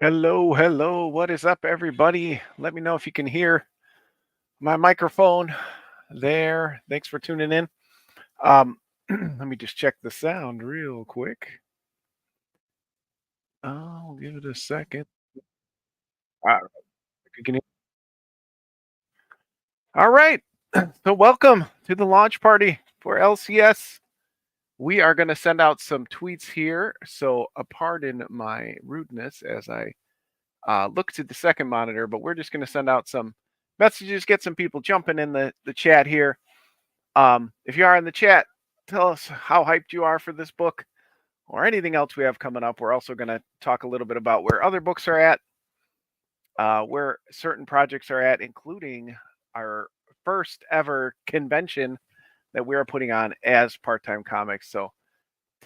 Hello, hello. What is up, everybody? Let me know if you can hear my microphone there. Thanks for tuning in. Let me just check the sound real quick. I'll give it a second. Uh, can you- All right. So, welcome to the launch party for LCS. We are going to send out some tweets here. So, pardon my rudeness as I look to the second monitor, but we're just going to send out some messages, get some people jumping in the chat here. If you are in the chat, tell us how hyped you are for this book or anything else we have coming up. We're also going to talk a little bit about where other books are at, where certain projects are at, including our first ever convention that we're putting on as Part Time Comics. So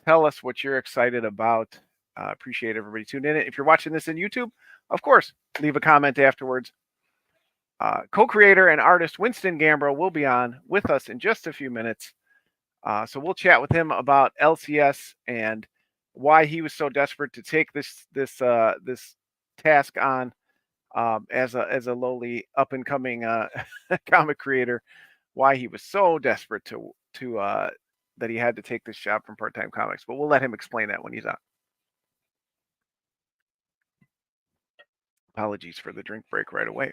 tell us what you're excited about. Appreciate everybody tuning in. If you're watching this in YouTube, of course, leave a comment afterwards. Co-creator and artist Winston Gambro will be on with us in just a few minutes. So we'll chat with him about LCS and why he was so desperate to take this task on as a lowly up and coming comic creator. Why he was so desperate to that he had to take this job from Part Time Comics. But we'll let him explain that when he's on. Apologies for the drink break right away.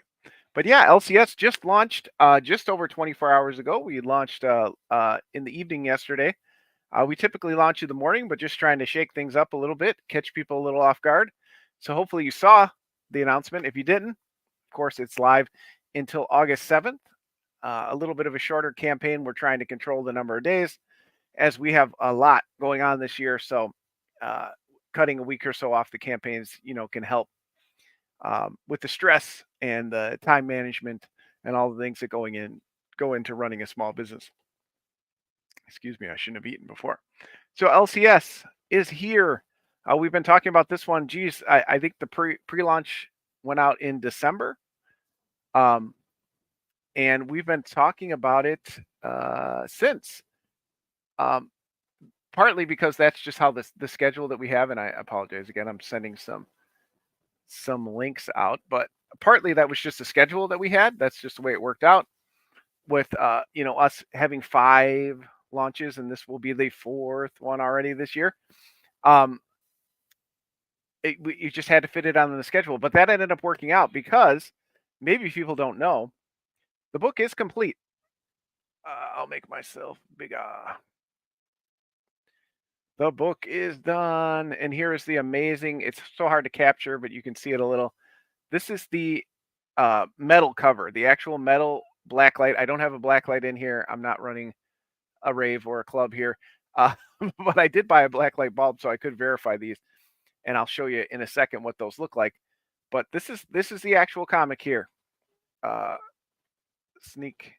But yeah, LCS just launched just over 24 hours ago. We launched in the evening yesterday. We typically launch in the morning, but just trying to shake things up a little bit, catch people a little off guard. So hopefully you saw the announcement. If you didn't, of course, it's live until August 7th. A little bit of a shorter campaign. We're trying to control the number of days as we have a lot going on this year. So uh, cutting a week or so off the campaigns, can help with the stress and the time management and all the things that go into running a small business. Excuse me, I shouldn't have eaten before. So LCS is here. We've been talking about this one. Geez, I think the pre-launch went out in December, um, and we've been talking about it since. Um, Partly because that's just how the schedule that we have, and I apologize again. I'm sending some links out, but partly that was just the schedule that we had. That's just the way it worked out with us having 5 launches, and this will be the 4th one already this year. Um, you just had to fit it on the schedule, but that ended up working out because maybe people don't know the book is complete. I'll make myself bigger. The book is done, and here is the amazing. It's so hard to capture, but you can see it a little. This is the metal cover, the actual metal blacklight. I don't have a blacklight in here. I'm not running a rave or a club here, uh, but I did buy a blacklight bulb, so I could verify these, and I'll show you in a second what those look like. But this is the actual comic here. Uh, sneak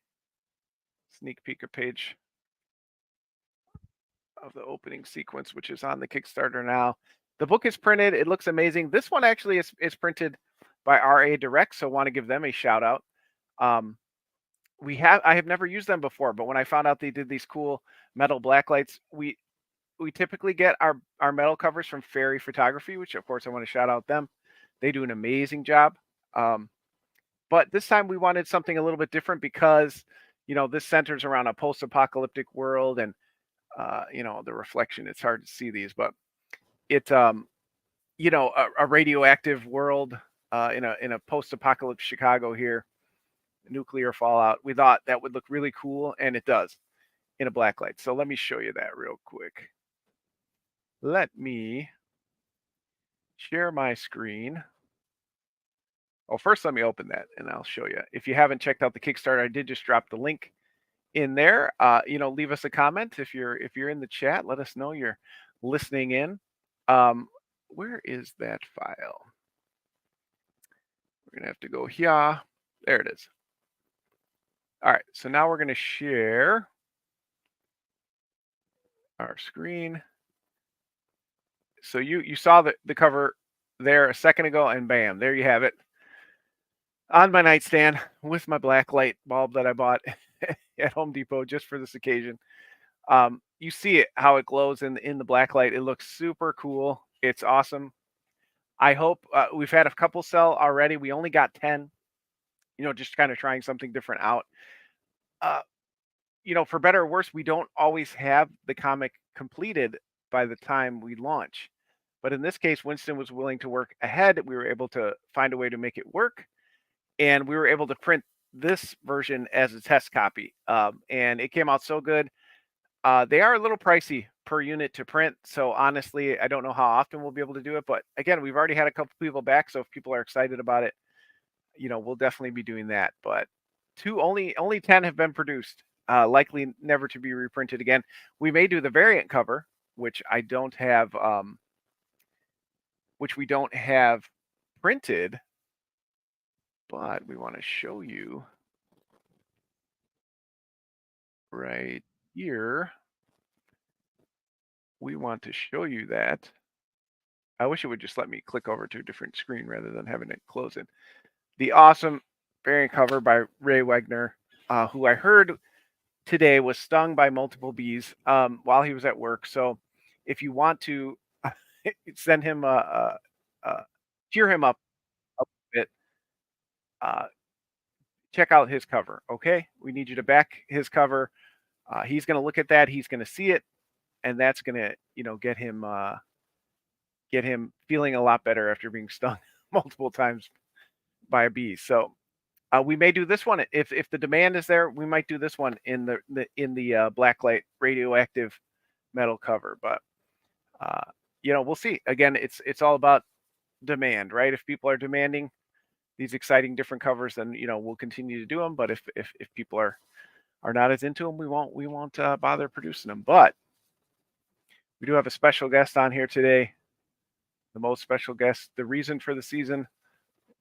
sneak peek a page of the opening sequence, which is on the Kickstarter now. The book is printed. It looks amazing. This one actually is printed by RA Direct, so want to give them a shout out. Um, I have never used them before, but when I found out they did these cool metal blacklights, we typically get our metal covers from Fairy Photography, which of course I want to shout out them. They do an amazing job. Um, but this time we wanted something a little bit different because this centers around a post-apocalyptic world, and the reflection. It's hard to see these, but it a radioactive world in a post-apocalypse Chicago here, nuclear fallout. We thought that would look really cool, and it does in a black light. So let me show you that real quick. Let me share my screen. Oh, first let me open that and I'll show you. If you haven't checked out the Kickstarter, I did just drop the link in there. Leave us a comment if you're in the chat. Let us know you're listening in. Where is that file? We're gonna have to go here. There it is. All right, so now we're gonna share our screen. So you saw the cover there a second ago, and bam, there you have it on my nightstand with my black light bulb that I bought at Home Depot just for this occasion. You see it how it glows in the black light. It looks super cool. It's awesome. I hope we've had a couple sell already. We only got 10. Just kind of trying something different out. Uh, for better or worse, we don't always have the comic completed by the time we launch. But in this case, Winston was willing to work ahead. We were able to find a way to make it work, and we were able to print this version as a test copy. And it came out so good. They are a little pricey per unit to print, so honestly, I don't know how often we'll be able to do it. But again, we've already had a couple people back, so if people are excited about it, we'll definitely be doing that. But only 10 have been produced, likely never to be reprinted again. We may do the variant cover, which I don't have, which we don't have printed, but we want to show you right here. We want to show you that. I wish it would just let me click over to a different screen rather than having it close it. The awesome variant cover by Ray Wegner, who I heard today was stung by multiple bees while he was at work. So if you want to send him cheer him up a bit, uh, check out his cover. Okay, we need you to back his cover. He's going to look at that. He's going to see it, and that's going to get him feeling a lot better after being stung multiple times by a bee. So we may do this one if the demand is there. We might do this one in the blacklight radioactive metal cover, but we'll see. Again, it's all about demand, right? If people are demanding these exciting different covers, then we'll continue to do them. But if people are not as into them, we won't bother producing them. But we do have a special guest on here today, the most special guest, the reason for the season.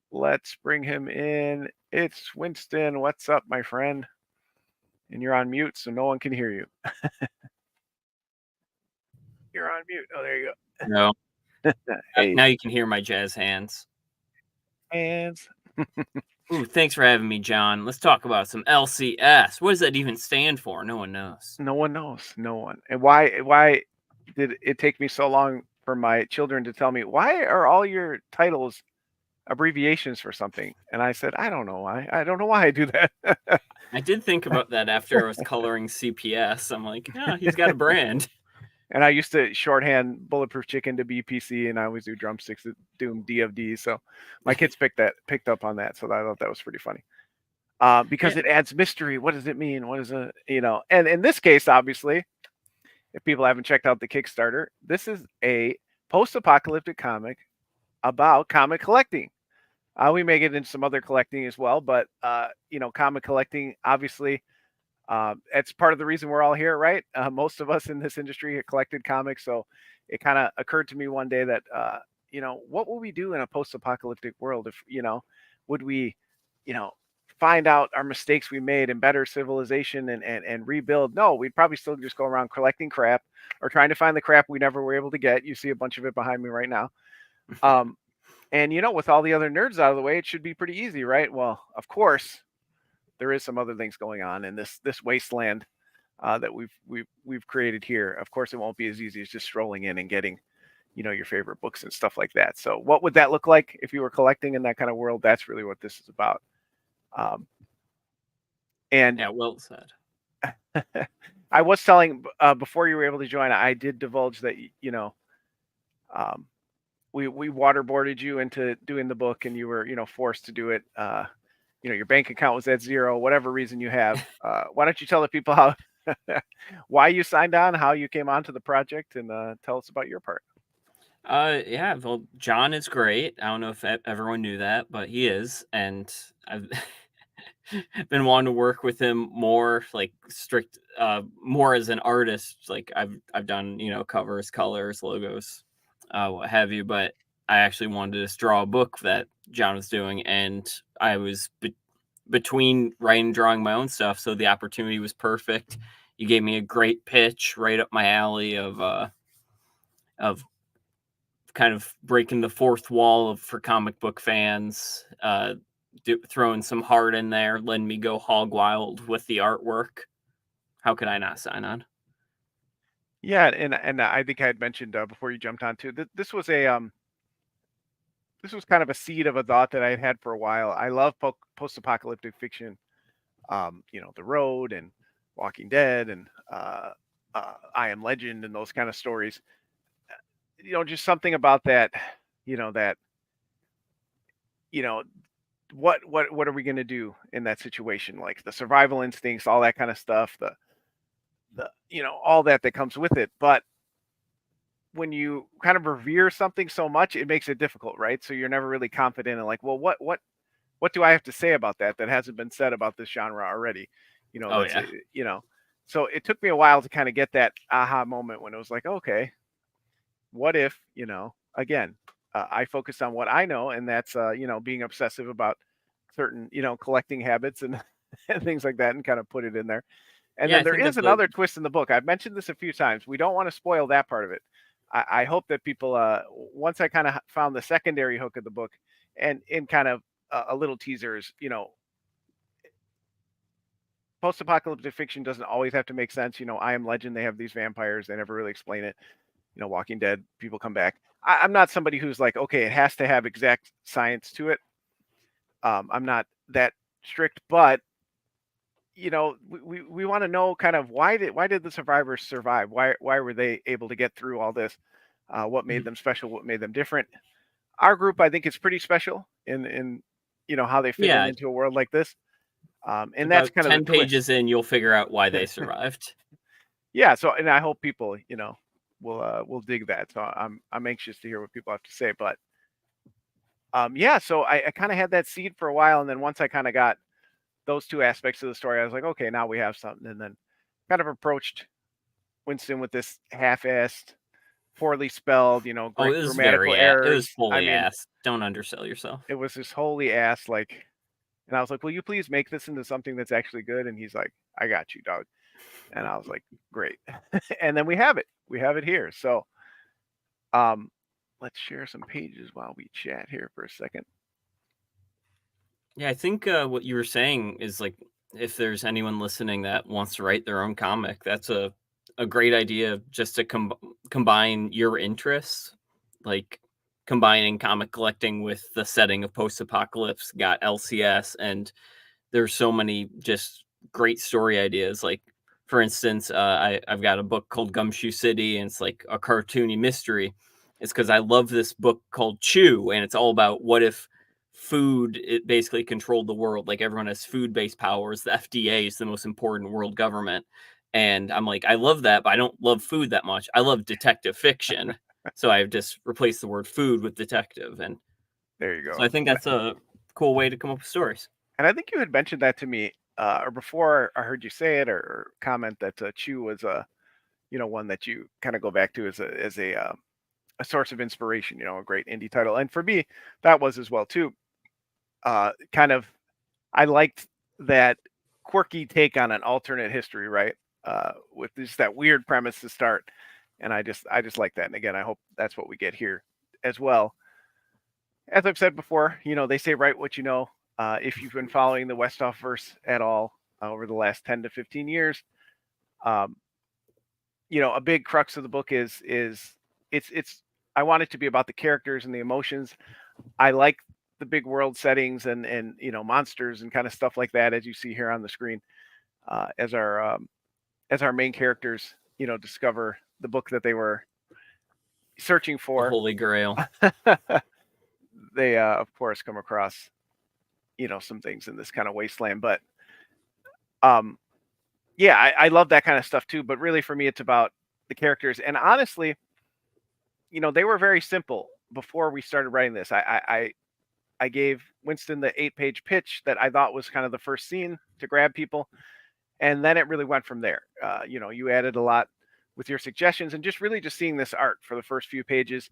Let's bring him in. It's Winston. What's up, my friend? And you're on mute, so no one can hear you. You're on mute. Oh, there you go. No. Hey, Now you can hear my jazz hands. hands. Ooh, thanks for having me, John. Let's talk about some LCS. What does that even stand for? No one knows. No one knows. No one. And why did it take me so long for my children to tell me, why are all your titles abbreviations for something? And I said, I don't know why. I don't know why I do that. I did think about that after I was coloring CPS. I'm like, he's got a brand. And I used to shorthand Bulletproof Chicken to BPC, and I always do Drumsticks to Doom DFD. So my kids picked up on that. So I thought that was pretty funny. Because it adds mystery. What does it mean? What is and in this case, obviously, if people haven't checked out the Kickstarter, this is a post-apocalyptic comic about comic collecting. We may get into some other collecting as well, but comic collecting, obviously, it's part of the reason we're all here, right? Most of us in this industry have collected comics, so it kind of occurred to me one day that what will we do in a post-apocalyptic world if would we find out our mistakes we made and better civilization and rebuild? No, we'd probably still just go around collecting crap or trying to find the crap we never were able to get. You see a bunch of it behind me right now. And with all the other nerds out of the way, it should be pretty easy, right? Well, of course, there is some other things going on in this wasteland that we've created here. Of course, it won't be as easy as just strolling in and getting your favorite books and stuff like that. So what would that look like if you were collecting in that kind of world? That's really what this is about. And yeah, well said. I was telling before you were able to join, I did divulge that we waterboarded you into doing the book, and you were forced to do it. Your bank account was at zero, whatever reason you have. Why don't you tell the people how why you signed on, how you came onto the project, and tell us about your part. Yeah, well, John is great. I don't know if everyone knew that, but he is, and I've been wanting to work with him more, like strict, more as an artist. Like I've done, covers, colors, logos, what have you. But I actually wanted to just draw a book that John was doing, and I was between writing and drawing my own stuff, so the opportunity was perfect. You gave me a great pitch, right up my alley of kind of breaking the fourth wall for comic book fans, throwing some heart in there, letting me go hog wild with the artwork. How could I not sign on? Yeah, and I think I had mentioned before you jumped on too. This was a this was kind of a seed of a thought that I had had for a while. I love post-apocalyptic fiction. The Road and Walking Dead and I Am Legend and those kind of stories. Just something about that. That you know what are we going to do in that situation? Like the survival instincts, all that kind of stuff. The all that comes with it. But when you kind of revere something so much, it makes it difficult, right? So you're never really confident in like, well, what do I have to say about that hasn't been said about this genre already? Oh That's yeah. you know. So it took me a while to kind of get that aha moment when it was like, okay, what if again, I focus on what I know, and that's being obsessive about certain collecting habits and and things like that, and kind of put it in there. And Yeah, then I there think is that's a another twist in the book. I've mentioned this a few times. We don't want to spoil that part of it. I hope that people, once I kind of found the secondary hook of the book, and in kind of a little teasers, post-apocalyptic fiction doesn't always have to make sense. I Am Legend, they have these vampires. They never really explain it. Walking Dead, people come back. I'm not somebody who's like, okay, it has to have exact science to it. I'm not that strict, but we want to know kind of why did the survivors survive? Why were they able to get through all this? What made Mhm. them special? What made them different? Our group, I think, is pretty special in how they fit Yeah, into a world like this. And that's about kind of the 10 twist. pages in, you'll figure out why they survived. Yeah. So, and I hope people, will dig that. So I'm anxious to hear what people have to say. But yeah. So I kind of had that seed for a while, and then once I kind of got those two aspects of the story, I was like, okay, now we have something. And then kind of approached Winston with this half-assed, poorly spelled, Oh, it was grammatical very it was errors. I fully mean, ass. Don't undersell yourself. it was this holy ass like, and I was like, "Will you please make this into something that's actually good?" And he's like, "I got you, dog." And I was like, "Great." And then we have it. We have it here. So, um, let's share some pages while we chat here for a second. Yeah, I think what you were saying is like if there's anyone listening that wants to write their own comic, that's a great idea just to combine your interests, like combining comic collecting with the setting of post-apocalypse, got LCS, and there's so many just great story ideas. Like, for instance, I've got a book called Gumshoe City, and it's like a cartoony mystery. It's because I love this book called Chew, and it's all about what if food it basically controlled the world. Like everyone has food-based powers. The FDA is the most important world government, and I'm like, I love that, but I don't love food that much. I love detective fiction, so I've just replaced the word food with detective, and There you so go. I think that's a cool way to come up with stories. And I think you had mentioned that to me, or before I heard you say it, or comment that Chew was one that you kind of go back to as a source of inspiration. A great indie title, and for me, that was as well too. Kind of, I liked that quirky take on an alternate history, right? With just that weird premise to start, and I just like that. And again, I hope that's what we get here as well. As I've said before, they say write what you know. If you've been following the Westhoff verse at all over the last 10 to 15 years, um, a big crux of the book is it's I want it to be about the characters and the emotions. I like the big world settings and monsters and kind of stuff like that, as you see here on the screen, as our main characters discover the book that they were searching The for. Holy Grail. They of course come across some things in this kind of wasteland, but um yeah, I love that kind of stuff too. But really, for me, it's about the characters. And honestly, they were very simple before we started writing this. I gave Winston the 8-page pitch that I thought was kind of the first scene to grab people, and then it really went from there. You added a lot with your suggestions, and just seeing this art for the first few pages.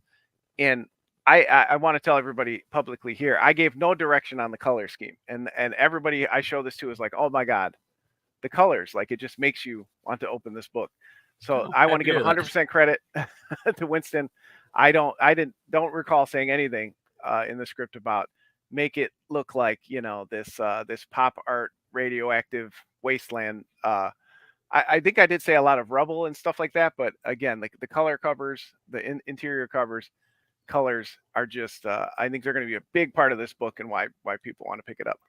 And I want to tell everybody publicly here, I gave no direction on the color scheme, and everybody I show this to is like, oh my god, the colors, like it just makes you want to open this book. So Oh, I want to happy to give hear that. 100% credit to Winston. I don't recall saying anything in the script about make it look like this pop art radioactive wasteland. I think I did say a lot of rubble and stuff like that, but again, like the color covers, the interior covers, colors are just I think they're going to be a big part of this book and why people want to pick it up.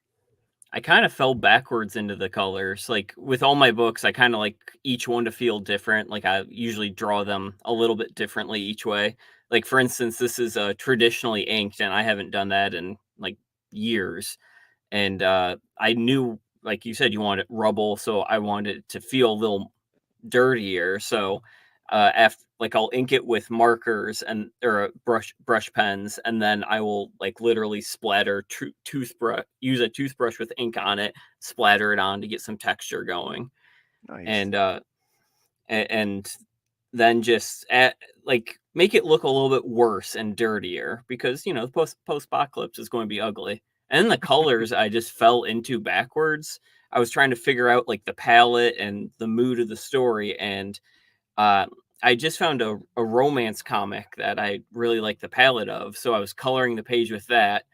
I kind of fell backwards into the colors. Like with all my books, I kind of like each one to feel different. Like I usually draw them a little bit differently each way. Like for instance, this is traditionally inked, and I haven't done that in like years. And I knew, like you said, you want it rubble, so I wanted it to feel a little dirtier. So after like I'll ink it with markers and or brush pens, and then I will like literally splatter toothbrush, use a toothbrush with ink on it, splatter it on to get some texture going, Nice. and and then just like make it look a little bit worse and dirtier because the post apocalypse is going to be ugly. And the colors I just fell into backwards. I was trying to figure out like the palette and the mood of the story, and uh, I just found a romance comic that I really like the palette of, so I was coloring the page with that,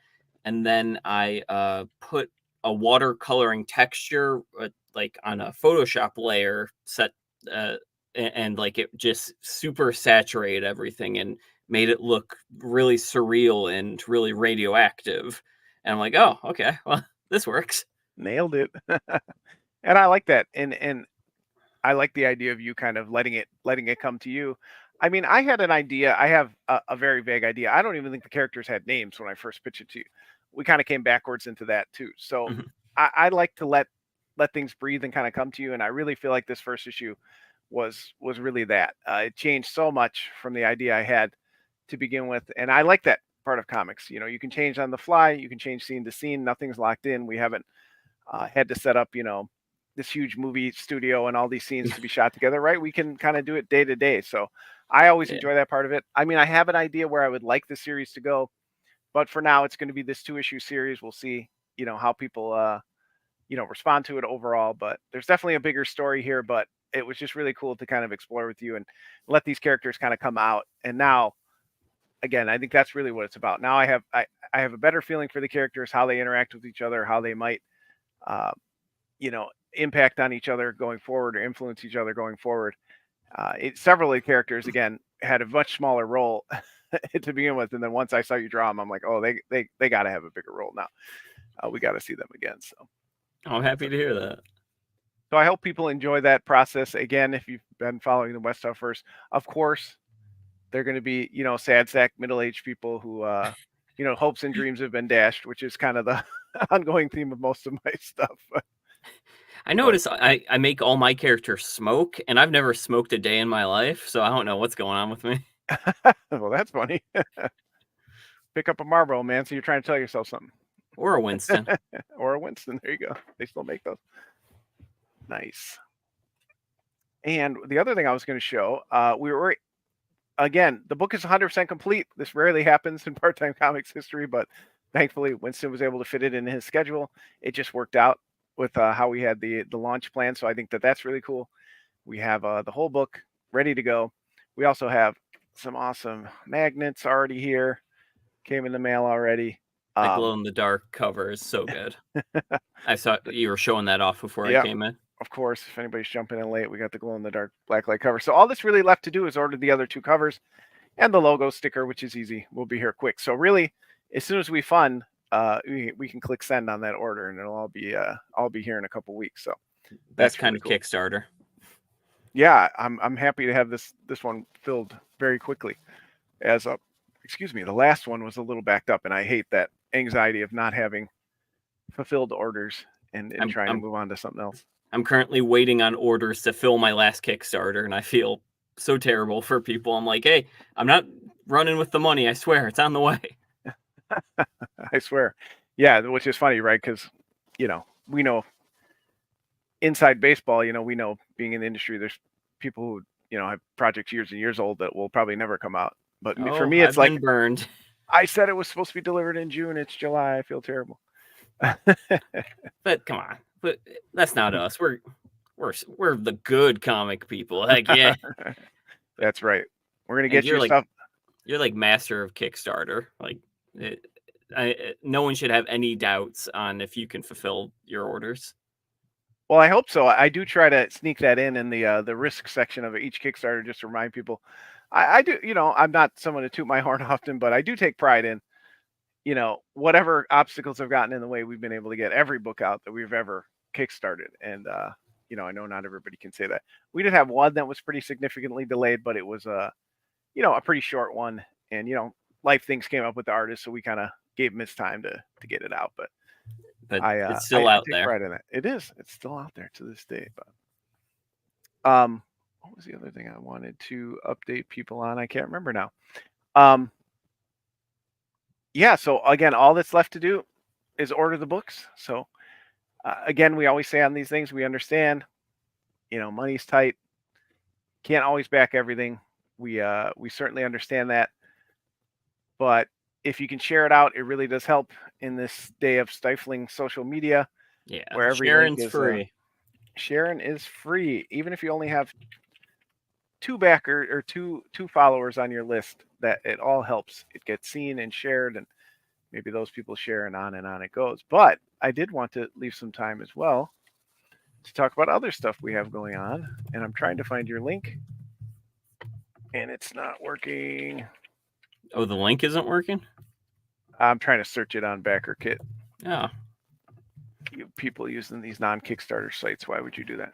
and then I put a watercoloring texture like on a Photoshop layer set, uh, and like it just super saturated everything and made it look really surreal and really radioactive. And I'm like, oh, okay, well, this works. Nailed it. And I like that. And I like the idea of you kind of letting it come to you. I mean, I had an idea. I have a very vague idea. I don't even think the characters had names when I first pitched it to you. We kind of came backwards into that too. So Mhm. I like to let things breathe and kind of come to you. And I really feel like this first issue was really that. It changed so much from the idea I had to begin with, and I like that part of comics. You know, you can change on the fly. You can change scene to scene. Nothing's locked in. We haven't had to set up, this huge movie studio and all these scenes to be shot together, right? We can kind of do it day to day. So I always Yeah, enjoy that part of it. I mean, I have an idea where I would like the series to go, but for now, it's going to be this 2 issue series. We'll see, how people, respond to it overall. But there's definitely a bigger story here. But it was just really cool to kind of explore with you and let these characters kind of come out. And now, again, I think that's really what it's about. Now I have a better feeling for the characters, how they interact with each other, how they might uh, impact on each other going forward or influence each other going forward. Several of the characters again had a much smaller role to begin with, and then once I saw you draw them, I'm like, oh, they got to have a bigger role now. We got to see them again. So, I'm happy to hear that. so I hope people enjoy that process. Again, if you've been following the West Stuffers, of course, they're going to be sad sack middle aged people who hopes and dreams have been dashed, which is kind of the ongoing theme of most of my stuff. I But notice I make all my characters smoke, and I've never smoked a day in my life, so I don't know what's going on with me. well, that's funny. Pick up a Marlboro, man. So you're trying to tell yourself something. Or a Winston. Or a Winston. There you go. They still make those. Nice. And the other thing I was going to show, we were again, the book is 100% complete. This rarely happens in part-time comics history, but thankfully Winston was able to fit it in his schedule. It just worked out with how we had the launch plan. So I think that's really cool. We have the whole book ready to go. We also have some awesome magnets already here. Came in the mail already. The Um, glow in the dark cover is so good. I saw you were showing that off before I yeah, came in. of course, if anybody's jumping in late, we got the glow in the dark blacklight cover. So all that's really left to do is order the other 2 covers and the logo sticker, which is easy. We'll be here quick. So really, as soon as we fund, we can click send on that order, and it'll all be here in a couple weeks. So Best that's kind really of cool. Kickstarter. Yeah, I'm happy to have this one filled very quickly. As excuse me, the last one was a little backed up, and I hate that anxiety of not having fulfilled orders and I'm trying to I'm move on to something else. I'm currently waiting on orders to fill my last Kickstarter, and I feel so terrible for people. I'm like, hey, I'm not running with the money. I swear, it's on the way. I swear. Yeah, which is funny, right? Because we know inside baseball, we know being in the industry, there's people who have projects years and years old that will probably never come out. But for Oh, me, it's I've like been burned. I said it was supposed to be delivered in June. It's July. I feel terrible. But come on, but that's not us. We're the good comic people. Heck yeah. But That's right. We're gonna and get you stuff. you're like master of Kickstarter. Like, it, no one should have any doubts on if you can fulfill your orders. Well, I hope so. I do try to sneak that in the risk section of each Kickstarter just to remind people. I do, I'm not someone to toot my horn often, but I do take pride in, whatever obstacles have gotten in the way, we've been able to get every book out that we've ever kickstarted. And, I know not everybody can say that. We did have one that was pretty significantly delayed, but it was a pretty short one. And, life things came up with the artist, so we kind of gave him his time to get it out. But But I it's I still out take there. pride in it. It is. It's still out there to this day. But what was the other thing I wanted to update people on? I can't remember now. Um, yeah. So again, all that's left to do is order the books. So again, we always say on these things, we understand. Money's tight. Can't always back everything. We certainly understand that. But if you can share it out, it really does help in this day of stifling social media, Yeah, where every link sharing's is free. sharing is free, even if you only have two backer or two followers on your list. That it all helps. It gets seen and shared, and maybe those people share, and on it goes. But I did want to leave some time as well to talk about other stuff we have going on, and I'm trying to find your link, and it's not working. Oh, the link isn't working? I'm trying to search it on BackerKit. Oh. People using these non-Kickstarter sites. Why would you do that?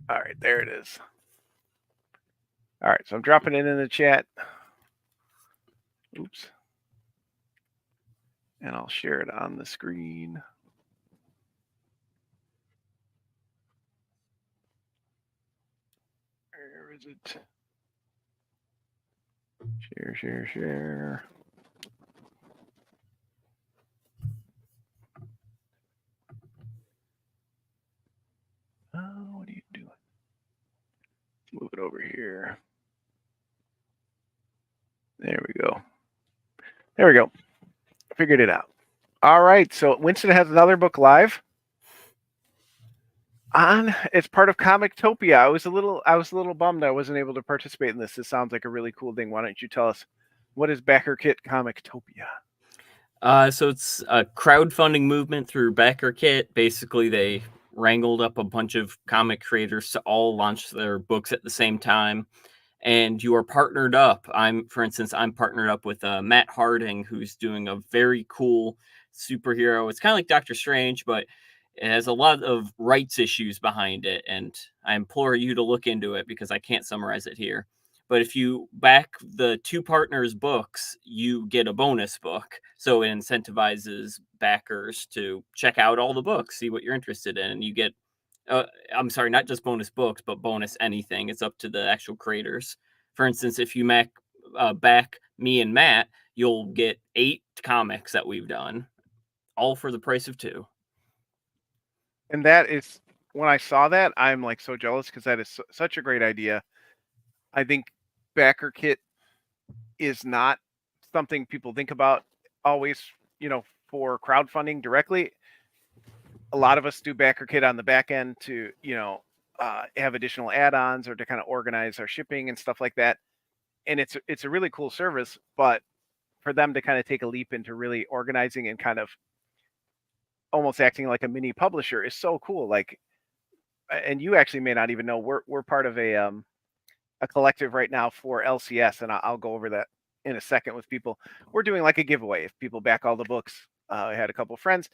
All right, there it is. All right, so I'm dropping it in the chat. Oops. And I'll share it on the screen. Where is it? Share. Oh, what are you doing? Move it over here. There we go. There we go. Figured it out. All right, so Winston has another book live. It's part of Comictopia. I was a little bummed I wasn't able to participate in this. This sounds like a really cool thing. Why don't you tell us what is BackerKit Comictopia? So it's a crowdfunding movement through BackerKit. Basically, they wrangled up a bunch of comic creators to all launch their books at the same time, and you are partnered up. For instance, I'm partnered up with Matt Harding, who's doing a very cool superhero. It's kind of like Doctor Strange, but it has a lot of rights issues behind it, and I implore you to look into it because I can't summarize it here. But if you back the two partners' books, you get a bonus book. So it incentivizes backers to check out all the books, see what you're interested in, and you get I'm sorry, not just bonus books, but bonus anything. It's up to the actual creators. For instance, if you back me and Matt, you'll get 8 comics that we've done, all for the price of 2. And that is, when I saw that, I'm like so jealous because that is such a great idea. I think BackerKit is not something people think about always, for crowdfunding directly. A lot of us do BackerKit on the back end to, have additional add-ons or to kind of organize our shipping and stuff like that. And it's a really cool service, but for them to kind of take a leap into really organizing and kind of almost acting like a mini publisher is so cool. Like, and you actually may not even know we're part of a collective right now for LCS, and I'll go over that in a second with people. We're doing like a giveaway if people back all the books. I had a couple of friends.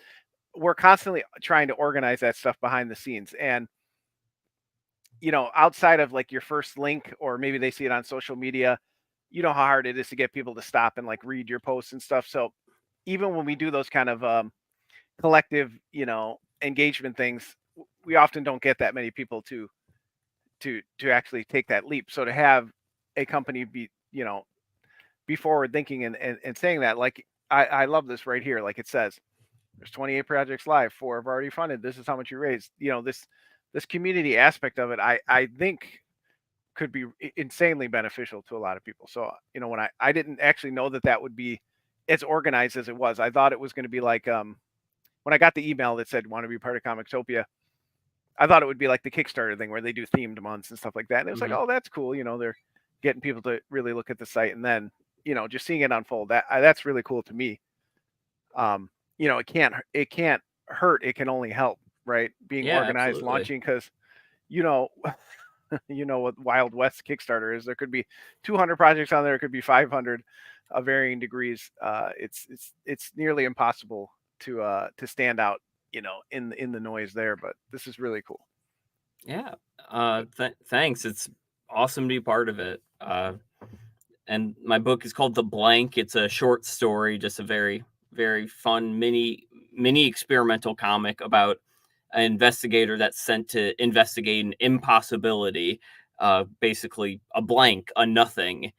We're constantly trying to organize that stuff behind the scenes, and outside of like your first link, or maybe they see it on social media, you know how hard it is to get people to stop and like read your posts and stuff. So even when we do those kind of collective, engagement things, we often don't get that many people to actually take that leap. So to have a company be forward thinking and saying that, like, I love this right here. Like it says, there's 28 projects live, 4 have already funded. This is how much you raised. This community aspect of it, I think could be insanely beneficial to a lot of people. So, when I didn't actually know that would be as organized as it was. I thought it was going to be like, when I got the email that said want to be part of Comictopia, I thought it would be like the Kickstarter thing where they do themed months and stuff like that. And it was like, Mhm. oh, that's cool. They're getting people to really look at the site, and then just seeing it unfold. That's really cool to me. It can't hurt. It can only help, right? Being Yeah, organized, absolutely. launching, because you know You know what Wild West Kickstarter is. There could be 200 projects on there. It could be 500 of varying degrees. It's nearly impossible to stand out, in the noise there. But this is really cool. Yeah. Thanks. It's awesome to be part of it. And my book is called The Blank. It's a short story, just a very, very fun mini experimental comic about an investigator that's sent to investigate an impossibility, basically a blank, a nothing,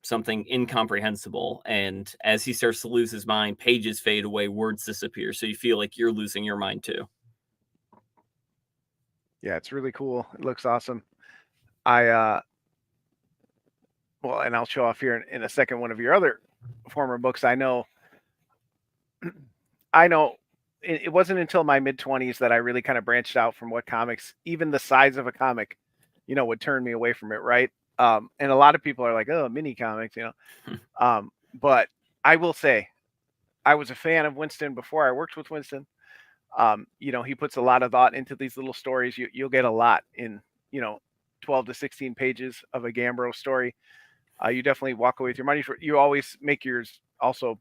something incomprehensible. And as he starts to lose his mind, pages fade away, words disappear. So you feel like you're losing your mind too. Yeah, it's really cool. It looks awesome. I well, and I'll show off here in a second one of your other former books. I know it wasn't until my mid-20s that I really kind of branched out from what comics, even the size of a comic, would turn me away from it, right? And a lot of people are like, oh, mini comics. But I will say, I was a fan of Winston before I worked with Winston. He puts a lot of thought into these little stories. You'll get a lot in, 12 to 16 pages of a Gambro story. You definitely walk away with your money. You always make yours also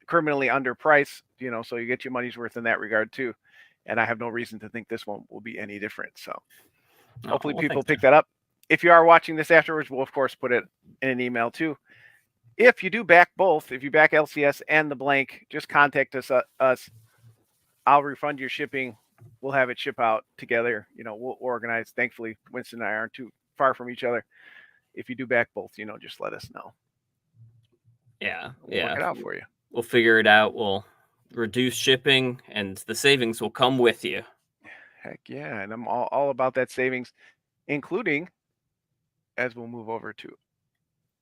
criminally underpriced, so you get your money's worth in that regard too. And I have no reason to think this one will be any different. So hopefully people pick that up. If you are watching this afterwards, we'll of course put it in an email too. If you do back both, if you back LCS and the blank, just contact us. I'll refund your shipping. We'll have it ship out together. We'll organize. Thankfully, Winston and I aren't too far from each other. If you do back both, just let us know. Yeah. We'll work it out for you. We'll figure it out. We'll reduce shipping and the savings will come with you. Heck yeah. And I'm all about that savings, including, as we'll move over to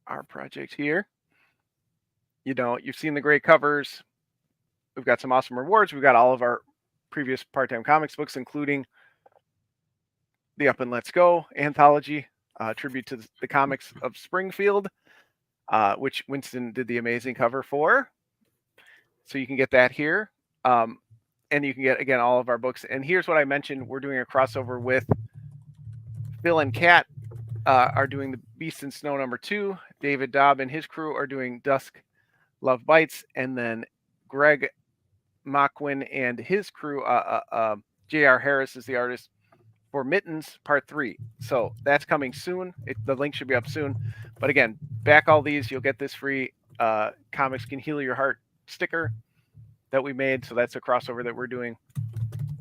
our project here, you've seen the great covers. We've got some awesome rewards. We've got all of our previous part-time comics books, including the Up and Let's Go anthology, tribute to the comics of Springfield, which Winston did the amazing cover for. So you can get that here. And you can get, again, all of our books. And here's what I mentioned. We're doing a crossover with Phil and Kat are doing the Beast in Snow #2. David Dobb and his crew are doing Dusk Love Bites. And then Greg Mockwin and his crew, J.R. Harris is the artist, for Mittens Part 3. So that's coming soon. The link should be up soon. But again, back all these. You'll get this free Comics Can Heal Your Heart sticker that we made. So that's a crossover that we're doing.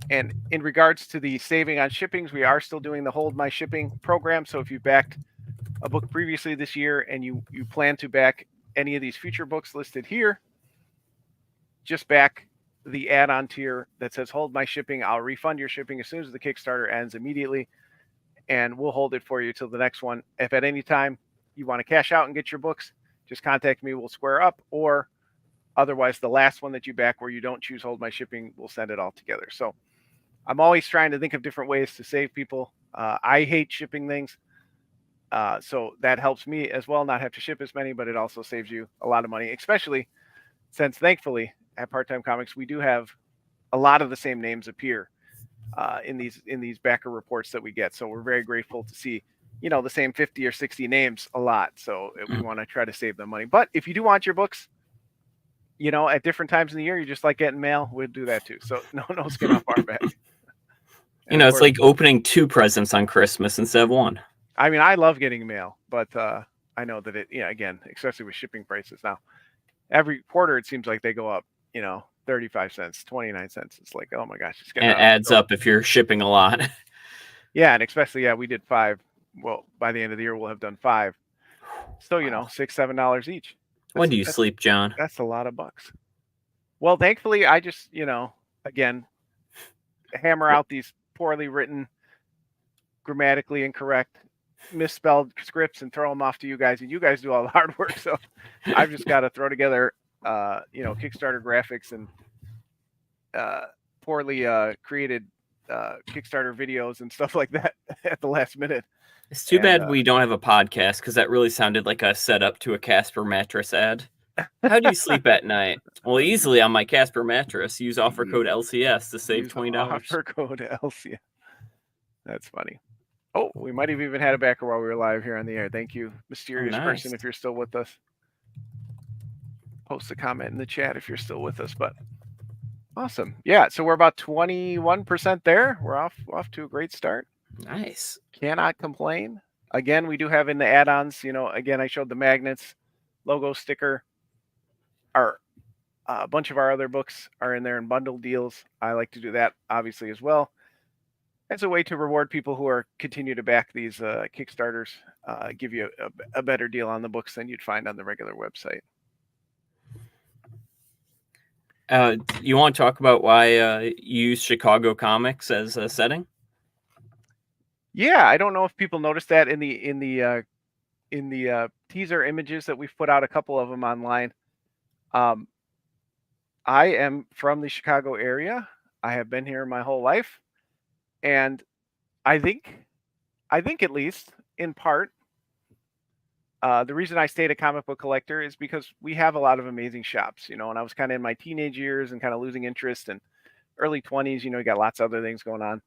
And in regards to the saving on shippings, we are still doing the Hold My Shipping program. So if you backed a book previously this year and you plan to back any of these future books listed here, just back the add-on tier that says Hold My Shipping. I'll refund your shipping as soon as the Kickstarter ends immediately, and we'll hold it for you till the next one. If at any time you want to cash out and get your books, just contact me. We'll square up, or otherwise the last one that you back where you don't choose Hold My Shipping, we'll send it all together. So I'm always trying to think of different ways to save people. I hate shipping things. So that helps me as well, not have to ship as many, but it also saves you a lot of money, especially since thankfully at Part-Time Comics, we do have a lot of the same names appear in these backer reports that we get. So we're very grateful to see, the same 50 or 60 names a lot. So we want to try to save them money. But if you do want your books, at different times in the year, you just like getting mail, we'll do that too. So no skin off our back. It's like opening 2 presents on Christmas instead of 1. I mean, I love getting mail, but I know that again, especially with shipping prices now, every quarter it seems like they go up, 35 cents, 29 cents. It's like, oh my gosh, it's getting it adds up if you're shipping a lot. Yeah, and especially, we did 5. Well, by the end of the year, we'll have done 5. So, Wow. $6-7 each. When do you sleep, John? That's a lot of bucks. Well, thankfully, I just, again, hammer out these poorly written, grammatically incorrect, misspelled scripts and throw them off to you guys, and you guys do all the hard work. So I've just got to throw together, Kickstarter graphics and poorly created Kickstarter videos and stuff like that at the last minute. It's too bad we don't have a podcast, because that really sounded like a setup to a Casper mattress ad. How do you sleep at night? Well, easily on my Casper mattress. Use offer code LCS to save $20. Offer code LCS. That's funny. Oh, we might have even had a backer while we were live here on the air. Thank you, Oh, mysterious nice. person, if you're still with us. Post a comment in the chat if you're still with us. But awesome. Yeah, so we're about 21% there. We're off to a great start. Nice. Cannot complain. Again, we do have in the add-ons, again, I showed the magnets, logo sticker. A bunch of our other books are in there in bundle deals. I like to do that obviously as well. It's a way to reward people who are continue to back these Kickstarters, give you a better deal on the books than you'd find on the regular website. You want to talk about why you use Chicago comics as a setting? Yeah, I don't know if people noticed that in the teaser images that we've put out, a couple of them online. I am from the Chicago area. I have been here my whole life, and I think at least in part, the reason I stayed a comic book collector is because we have a lot of amazing shops. And I was kind of in my teenage years and kind of losing interest, and early 20s. You got lots of other things going on.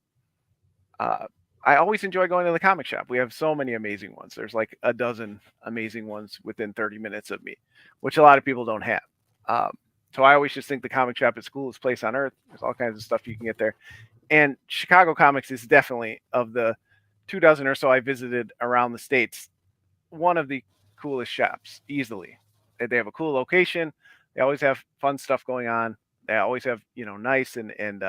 I always enjoy going to the comic shop. We have so many amazing ones. There's like a dozen amazing ones within 30 minutes of me, which a lot of people don't have. So I always just think the comic shop is the coolest place on earth. There's all kinds of stuff you can get there. And Chicago Comics is definitely, of the 2 dozen or so I visited around the States, one of the coolest shops, easily. They have a cool location. They always have fun stuff going on. They always have, nice and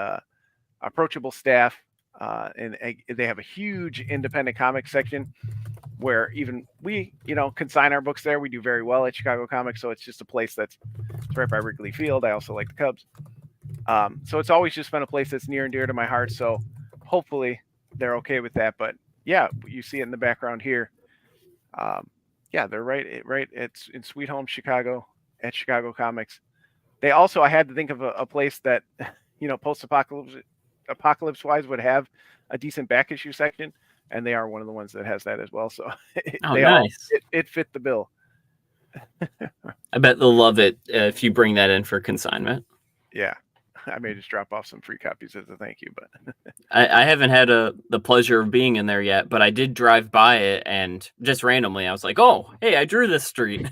approachable staff. And they have a huge independent comics section where even we, can sign our books there. We do very well at Chicago Comics, so it's just a place it's right by Wrigley Field. I also like the Cubs. So it's always just been a place that's near and dear to my heart. So hopefully they're okay with that. But yeah, you see it in the background here. Yeah, they're right. It's in Sweet Home, Chicago, at Chicago Comics. They also, I had to think of a place that, post-apocalypse wise would have a decent back issue section, and they are one of the ones that has that as well. So Oh, they nice. it fit the bill. I bet they'll love it if you bring that in for consignment. Yeah, I may just drop off some free copies as a thank you, but I haven't had the pleasure of being in there yet, but I did drive by it, and just randomly, I was like, "Oh, hey, I drew this street."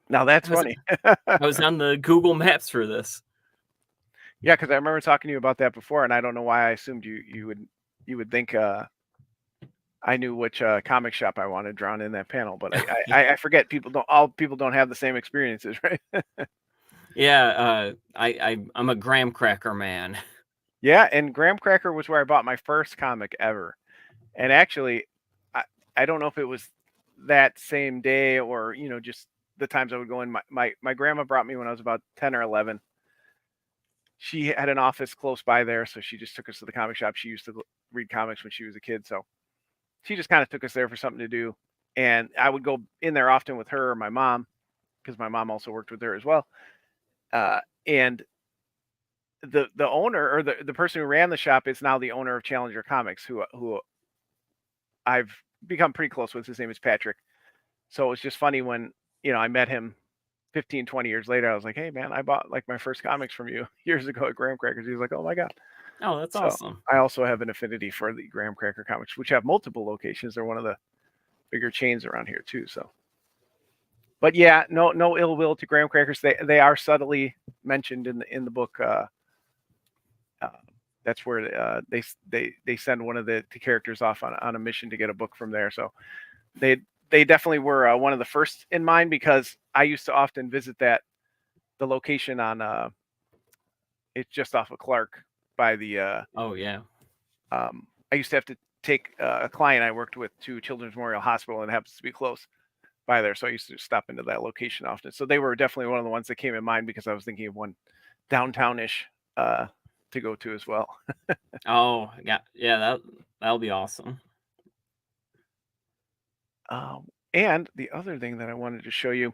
Now that's I was funny. I was on the Google Maps for this. Yeah, because I remember talking to you about that before, and I don't know why I assumed you would think I knew which comic shop I wanted drawn in that panel, but I forget all people don't have the same experiences, right? Yeah, I'm a graham cracker man. Yeah, and Graham Cracker was where I bought my first comic ever, and actually, I don't know if it was that same day or just the times I would go in. My grandma brought me when I was about 10 or 11. She had an office close by there, so she just took us to the comic shop. She used to read comics when she was a kid, so she just kind of took us there for something to do. And I would go in there often with her or my mom, because my mom also worked with her as well. And the owner, or the person who ran the shop, is now the owner of Challenger Comics, who I've become pretty close with. His name is Patrick. So it was just funny when I met him 15, 20 years later. I was like, hey man, I bought like my first comics from you years ago at Graham Crackers. He was like, oh my god. Oh, that's So awesome. I also have an affinity for the Graham Cracker Comics, which have multiple locations. They're one of the bigger chains around here too. So, but yeah, no ill will to Graham Crackers. They are subtly mentioned in the book. That's where they send one of the characters off on a mission to get a book from there. So they definitely were one of the first in mind, because I used to often visit the location on it's just off of Clark by the Oh yeah. I used to have to take a client I worked with to Children's Memorial Hospital, and it happens to be close by there. So I used to stop into that location often. So they were definitely one of the ones that came in mind, because I was thinking of one downtownish to go to as well. Oh yeah. That'll be awesome. And the other thing that I wanted to show you,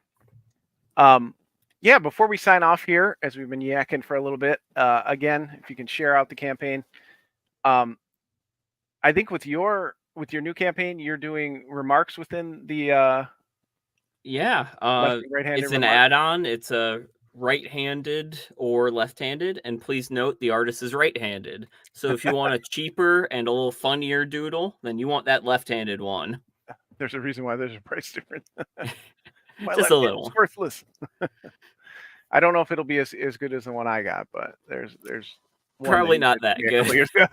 yeah, before we sign off here, as we've been yakking for a little bit, again, if you can share out the campaign. I think with your new campaign, you're doing remarks within the Yeah. left and right-handed It's an remarks. add-on. It's a right-handed or left-handed, and please note the artist is right-handed. So if you want a cheaper and a little funnier doodle, then you want that left-handed one. There's a reason why there's a price difference. My Just a left hand is little. worthless. I don't know if it'll be as good as the one I got, but there's one that Probably you not did for that me a couple good. years ago.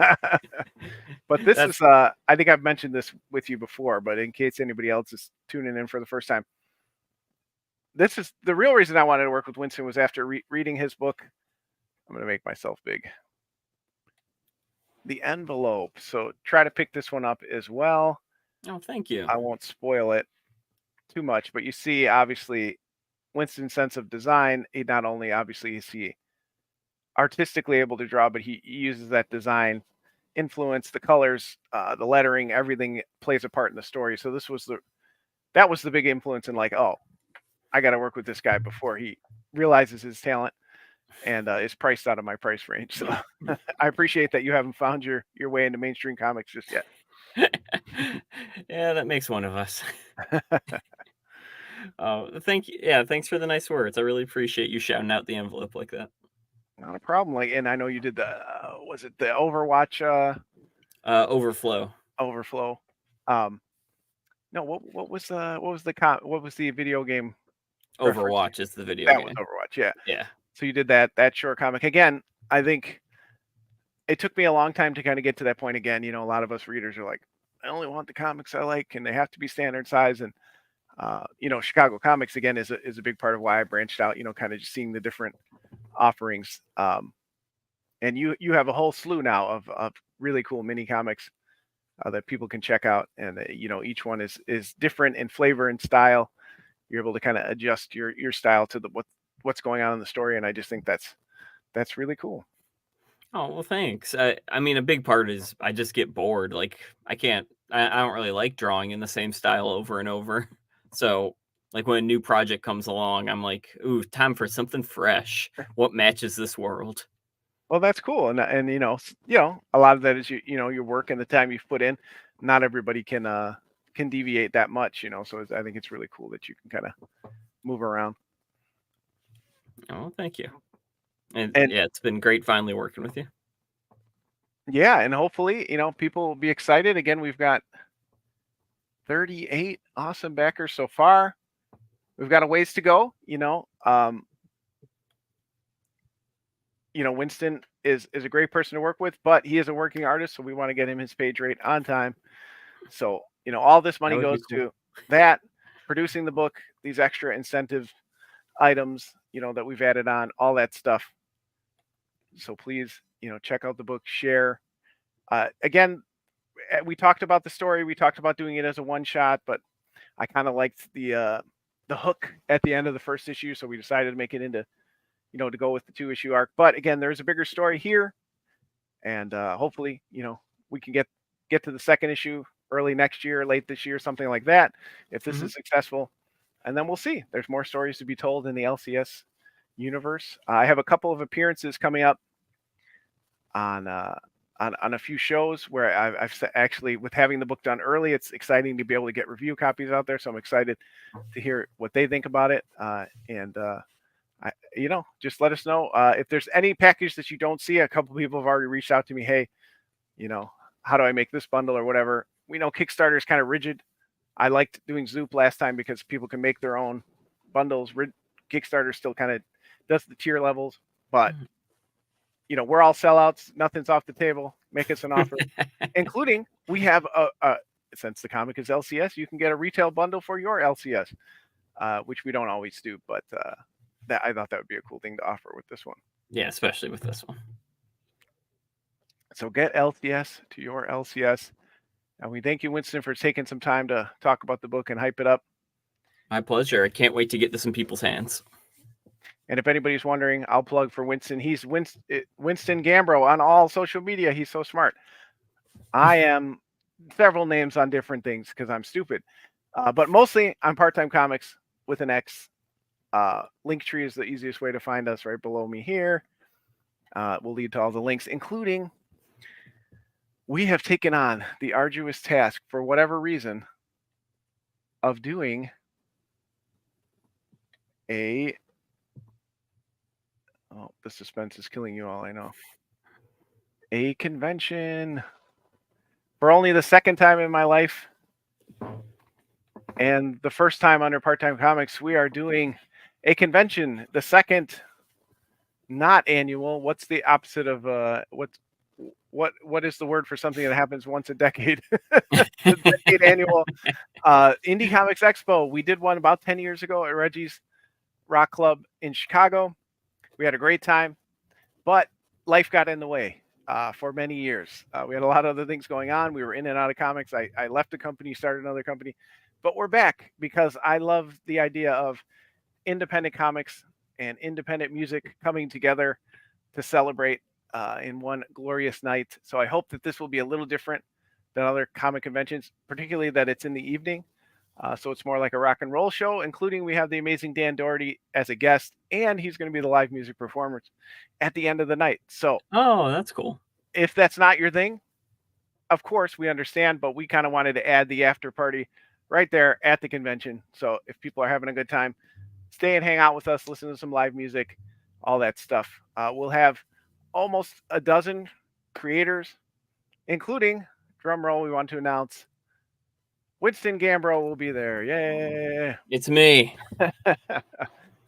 But this is That's I think I've mentioned this with you before, but in case anybody else is tuning in for the first time, this is the real reason I wanted to work with Winston was after reading his book. I'm going to make myself big. The Envelope. So try to pick this one up as well. Oh, thank you. I won't spoil it too much, but you see, obviously, Winston's sense of design. He not only obviously is he artistically able to draw, but he uses that design influence, the colors, the lettering, everything plays a part in the story. So that was the big influence in like, oh, I got to work with this guy before he realizes his talent and is priced out of my price range. So I appreciate that you haven't found your way into mainstream comics just yet. Yeah, that makes one of us. Oh, thank you. Yeah, thanks for the nice words. I really appreciate you shouting out the envelope like that. Not a problem. Like, and I know you did the was it the Overwatch Overflow. overflow? No, what was the video game reference? Overwatch is the video That was game. Overwatch. Yeah. Yeah. So you did that short comic again. I think it took me a long time to kind of get to that point again. You know, a lot of us readers are like, I only want the comics I like, and they have to be standard size. And you know, Chicago Comics again is a big part of why I branched out. You know, kind of just seeing the different offerings. And you have a whole slew now of really cool mini comics that people can check out, and you know, each one is different in flavor and style. You're able to kind of adjust your style to what's going on in the story, and I just think that's really cool. Oh, well, thanks. I mean, a big part is I just get bored. Like, I don't really like drawing in the same style over and over. So, like, when a new project comes along, I'm like, ooh, time for something fresh. What matches this world? Well, that's cool, and you know, a lot of that is you know your work and the time you've put in. Not everybody can deviate that much, you know. So I think it's really cool that you can kind of move around. Oh, thank you. And And yeah, it's been great finally working with you. yeah, and hopefully, you know, people will be excited. Again, we've got 38 awesome backers so far. We've got a ways to go, you know, Winston is a great person to work with, but he is a working artist, so we want to get him his page rate on time. So, you know, all this That money would be goes cool. to that, producing the book, these extra incentive items, you know, that we've added on, all that stuff. So please, you know, check out the book, share. Again, we talked about the story, we talked about doing it as a one shot, but I kind of liked the hook at the end of the first issue, so we decided to make it into, you know, to go with the 2 issue arc. But again, there's a bigger story here, and hopefully, you know, we can get to the second issue early next year, late this year, something like that, if this Hmm. is successful. And then we'll see. There's more stories to be told in the LCS universe. I have a couple of appearances coming up on on a few shows where actually, with having the book done early, it's exciting to be able to get review copies out there. So I'm excited to hear what they think about it. And you know, just let us know if there's any package that you don't see. A couple people have already reached out to me. Hey, you know, how do I make this bundle or whatever? We know Kickstarter is kind of rigid. I liked doing Zoop last time because people can make their own bundles. Kickstarter still kind of does the tier levels, but you know, we're all sellouts. Nothing's off the table. Make us an offer, including we have a since the comic is LCS, you can get a retail bundle for your LCS, which we don't always do, but that I thought that would be a cool thing to offer with this one. Yeah, especially with this one. So get LCS to your LCS. And we thank you, Winston, for taking some time to talk about the book and hype it up. My pleasure. I can't wait to get this in people's hands. And if anybody's wondering, I'll plug for Winston. He's Winston Gambro on all social media. He's so smart. I am several names on different things because I'm stupid. But mostly I'm Part-Time Comics with an X. Linktree is the easiest way to find us right below me here. Will lead to all the links, including we have taken on the arduous task for whatever reason of doing a The suspense is killing you all, I know. A convention. For only the second time in my life and the first time under Part Time Comics, we are doing a convention. The second, not annual. What's the opposite of what is the word for something that happens once a decade? The decade annual Indie Comics Expo. We did one about 10 years ago at Reggie's Rock Club in Chicago. We had a great time, but life got in the way for many years. We had a lot of other things going on. We were in and out of comics. I left the company, started another company, but we're back because I love the idea of independent comics and independent music coming together to celebrate in one glorious night. So I hope that this will be a little different than other comic conventions, particularly that it's in the evening. So it's more like a rock and roll show, including we have the amazing Dan Doherty as a guest, and he's going to be the live music performers at the end of the night. So Oh, that's cool. if that's not your thing, of course we understand, but we kind of wanted to add the after party right there at the convention. So if people are having a good time, stay and hang out with us, listen to some live music, all that stuff. We'll have almost a dozen creators, including, drum roll, we want to announce Winston Gambro will be there. Yay! It's me.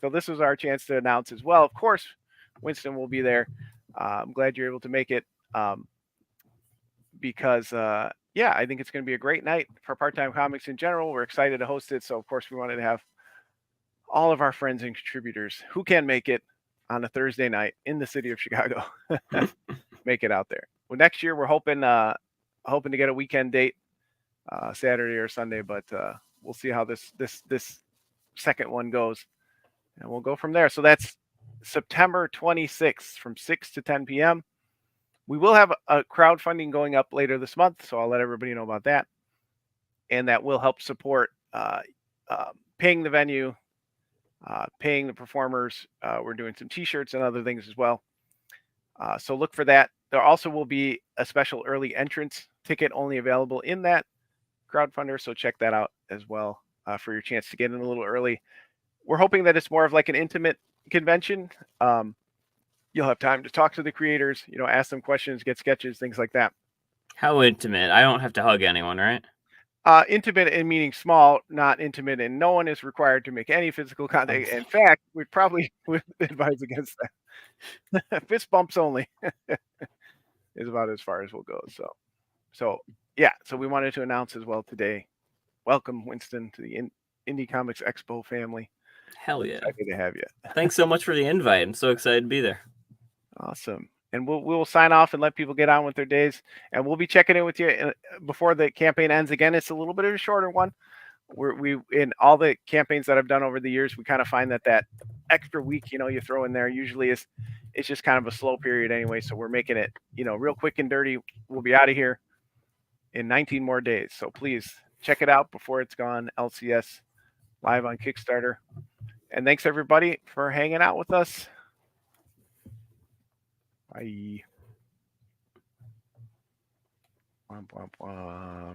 So this was our chance to announce as well. Of course, Winston will be there. I'm glad you're able to make it because, yeah, I think it's going to be a great night for part-time comics in general. We're excited to host it. So, of course, we wanted to have all of our friends and contributors who can make it on a Thursday night in the city of Chicago make it out there. Well, next year we're hoping to get a weekend date, Saturday or Sunday, but we'll see how this second one goes, and we'll go from there. So that's September 26th from 6 to 10 p.m. We will have a crowdfunding going up later this month, so I'll let everybody know about that, and that will help support paying the venue, paying the performers. We're doing some T-shirts and other things as well. So look for that. There also will be a special early entrance ticket only available in that crowdfunder. So check that out as well for your chance to get in a little early. We're hoping that it's more of like an intimate convention. You'll have time to talk to the creators, ask them questions, get sketches, things like that. How intimate? I don't have to hug anyone, right? Intimate in meaning small, not intimate, and no one is required to make any physical contact. In fact, we probably would advise against that. Fist bumps only is about as far as we'll go. So yeah. So we wanted to announce as well today. Welcome, Winston, to the Indie Comics Expo family. Hell yeah! Excited to have you. Thanks so much for the invite. I'm so excited to be there. Awesome. And we'll sign off and let people get on with their days. And we'll be checking in with you before the campaign ends. Again, it's a little bit of a shorter one. We in all the campaigns that I've done over the years, we kind of find that extra week, you throw in there usually it's just kind of a slow period anyway. So we're making it, real quick and dirty. We'll be out of here in 19 more days. So please check it out before it's gone. LCS live on Kickstarter. And thanks everybody for hanging out with us. Bye. Womp, womp, womp.